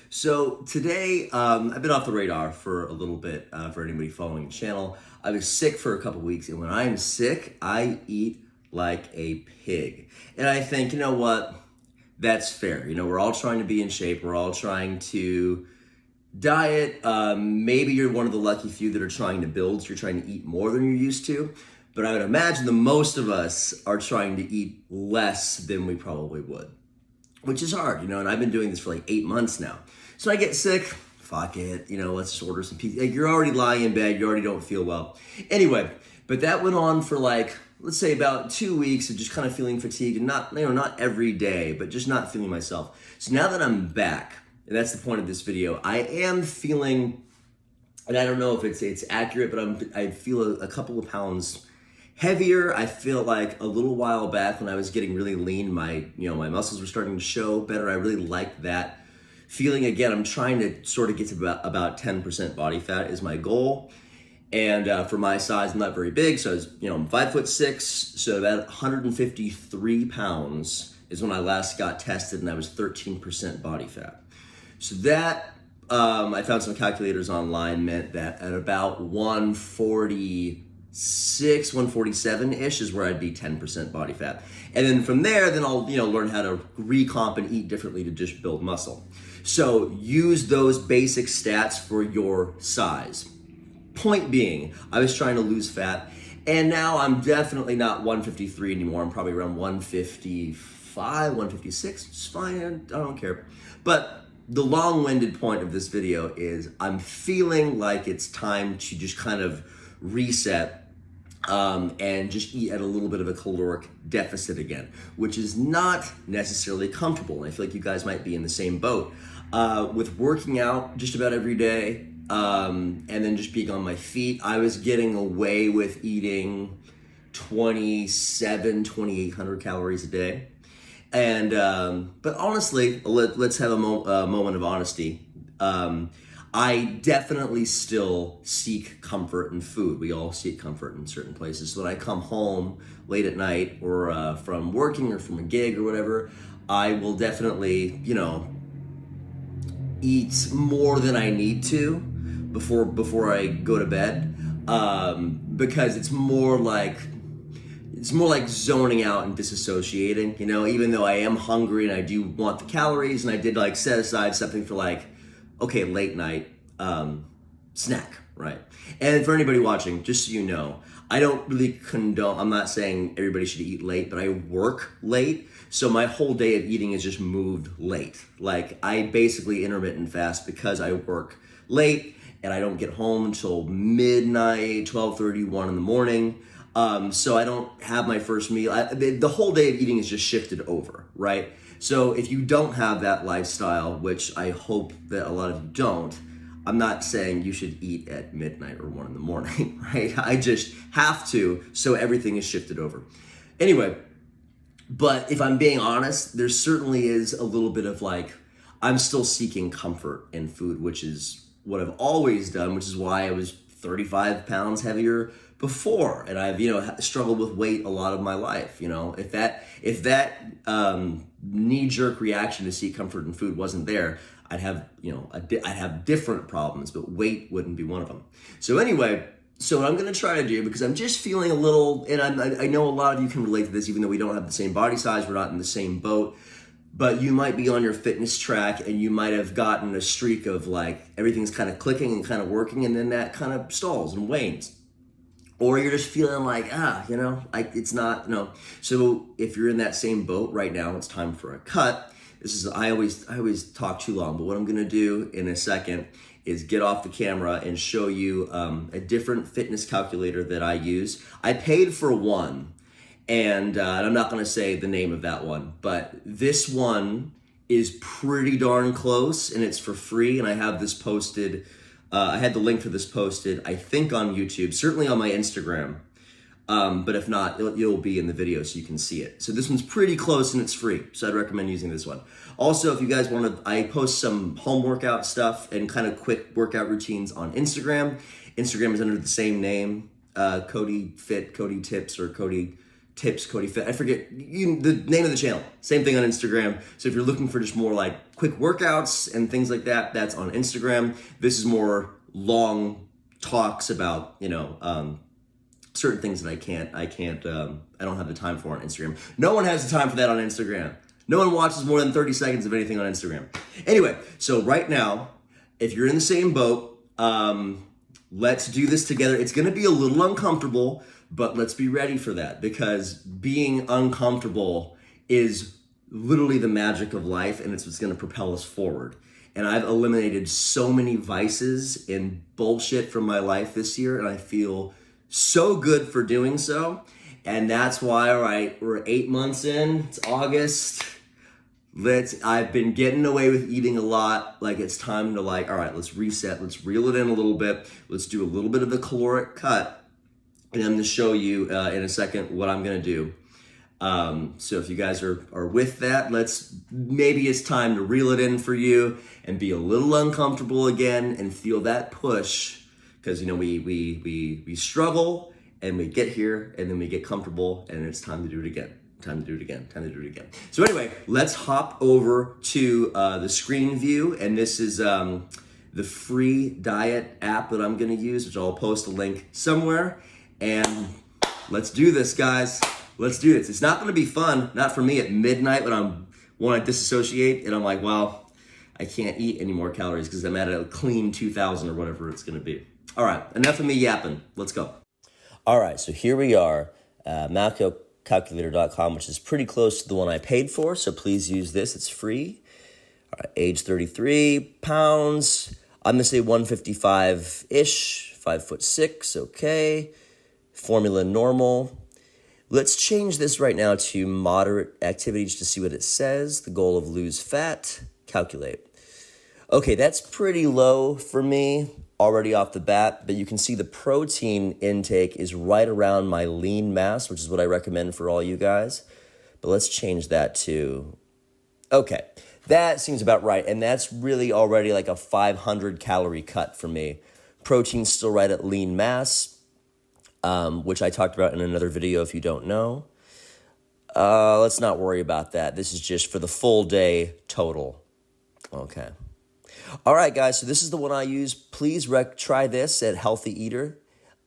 So today, I've been off the radar for a little bit for anybody following the channel. I was sick for a couple weeks, and when I'm sick, I eat like a pig. And I think, you know what? That's fair. You know, we're all trying to be in shape. We're all trying to diet. Maybe you're one of the lucky few that are trying to build. So you're trying to eat more than you're used to. But I would imagine the most of us are trying to eat less than we probably would, which is hard, you know, and I've been doing this for like 8 months now. So I get sick, fuck it, you know, let's just order some pizza. Like, you're already lying in bed, you already don't feel well. Anyway, but that went on for like, let's say about 2 weeks of just kind of feeling fatigued and not, you know, not every day, but just not feeling myself. So now that I'm back, and that's the point of this video, I am feeling, and I don't know if it's accurate, but I feel a couple of pounds heavier. I feel like a little while back when I was getting really lean, my muscles were starting to show better. I really liked that feeling again. I'm trying to sort of get to about 10% body fat is my goal. And for my size, I'm not very big. So I'm 5'6". So that 153 pounds is when I last got tested, and I was 13% body fat. So that, I found some calculators online, meant that at about 146, 147-ish is where I'd be 10% body fat. And then from there, then I'll learn how to recomp and eat differently to just build muscle. So use those basic stats for your size. Point being, I was trying to lose fat, and now I'm definitely not 153 anymore. I'm probably around 155, 156. It's fine, I don't care. But the long-winded point of this video is I'm feeling like it's time to just kind of reset and just eat at a little bit of a caloric deficit again, which is not necessarily comfortable. And I feel like you guys might be in the same boat with working out just about every day and then just being on my feet. I was getting away with eating 2,800 calories a day. And but honestly, let's have a moment of honesty. I definitely still seek comfort in food. We all seek comfort in certain places. So when I come home late at night or from working or from a gig or whatever, I will definitely, eat more than I need to before I go to bed, because it's more like zoning out and disassociating, even though I am hungry and I do want the calories, and I did like set aside something for like, okay, late night snack, right? And for anybody watching, just so you know, I don't really condone, I'm not saying everybody should eat late, but I work late. So my whole day of eating is just moved late. Like, I basically intermittent fast because I work late and I don't get home until midnight, 12:30, 1 in the morning. So I don't have my first meal. The whole day of eating is just shifted over, right? So if you don't have that lifestyle, which I hope that a lot of you don't, I'm not saying you should eat at midnight or 1 in the morning, right? I just have to, so everything is shifted over. Anyway, but if I'm being honest, there certainly is a little bit of like, I'm still seeking comfort in food, which is what I've always done, which is why I was 35 pounds heavier before, and I've struggled with weight a lot of my life. If that knee-jerk reaction to seek comfort in food wasn't there, I'd have I'd have different problems, but weight wouldn't be one of them. So anyway, so what I'm going to try to do, because I'm just feeling a little, and I know a lot of you can relate to this, even though we don't have the same body size, we're not in the same boat. But you might be on your fitness track and you might have gotten a streak of like everything's kind of clicking and kind of working, and then that kind of stalls and wanes. Or you're just feeling like, it's not, no. So if you're in that same boat right now, it's time for a cut. I always talk too long, but what I'm gonna do in a second is get off the camera and show you a different fitness calculator that I use. I paid for one, and I'm not going to say the name of that one, but this one is pretty darn close, and it's for free, and I have this posted. I had the link for this posted, I think, on YouTube, certainly on my Instagram, but if not, it'll be in the video so you can see it. So this one's pretty close, and it's free, so I'd recommend using this one. Also, if you guys want to, I post some home workout stuff and kind of quick workout routines on Instagram. Instagram is under the same name, Cody Fit, Cody Tips, or Cody Tips Cody Fit. I forget the name of the channel. Same thing on Instagram. So if you're looking for just more like quick workouts and things like that, that's on Instagram. This is more long talks about, certain things that I don't have the time for on Instagram. No one has the time for that on Instagram. No one watches more than 30 seconds of anything on Instagram. Anyway, so right now, if you're in the same boat, let's do this together. It's gonna be a little uncomfortable, but let's be ready for that, because being uncomfortable is literally the magic of life, and it's what's gonna propel us forward. And I've eliminated so many vices and bullshit from my life this year, and I feel so good for doing so. And that's why, all right, we're 8 months in, it's August. I've been getting away with eating a lot. Like, it's time to all right, let's reset, let's reel it in a little bit. Let's do a little bit of the caloric cut. And I'm gonna show you in a second what I'm gonna do. So if you guys are with that, maybe it's time to reel it in for you and be a little uncomfortable again and feel that push. Because, we struggle and we get here and then we get comfortable and it's time to do it again. Time to do it again. So anyway, let's hop over to the screen view. And this is the free diet app that I'm gonna use, which I'll post a link somewhere. And let's do this, guys. Let's do this. It's not gonna be fun, not for me at midnight when I want to disassociate and I'm like, well, I can't eat any more calories because I'm at a clean 2,000 or whatever it's gonna be. All right, enough of me yapping. Let's go. All right, so here we are, macrocalculator.com, which is pretty close to the one I paid for, so please use this. It's free. All right, age 33, pounds. I'm gonna say 155-ish, 5'6", okay. Formula normal. Let's change this right now to moderate activity just to see what it says. The goal of lose fat, calculate. Okay, that's pretty low for me already off the bat, but you can see the protein intake is right around my lean mass, which is what I recommend for all you guys. But let's change that to, okay, that seems about right. And that's really already like a 500 calorie cut for me. Protein's still right at lean mass, which I talked about in another video if you don't know. Let's not worry about that. This is just for the full day total. Okay. All right, guys, so this is the one I use. Please try this at Healthy Eater.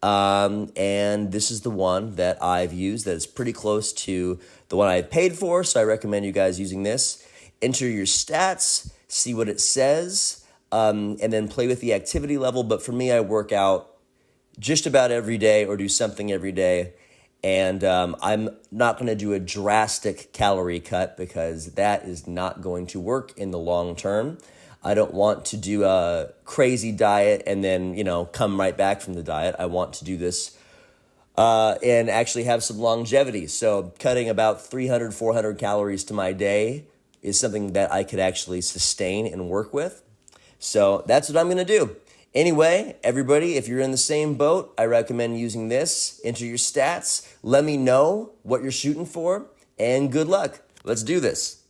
And this is the one that I've used that is pretty close to the one I paid for, so I recommend you guys using this. Enter your stats, see what it says, and then play with the activity level. But for me, I work out just about every day or do something every day. And I'm not going to do a drastic calorie cut because that is not going to work in the long term. I don't want to do a crazy diet and then, come right back from the diet. I want to do this and actually have some longevity. So cutting about 300, 400 calories to my day is something that I could actually sustain and work with. So that's what I'm going to do. Anyway, everybody, if you're in the same boat, I recommend using this. Enter your stats. Let me know what you're shooting for, and good luck. Let's do this.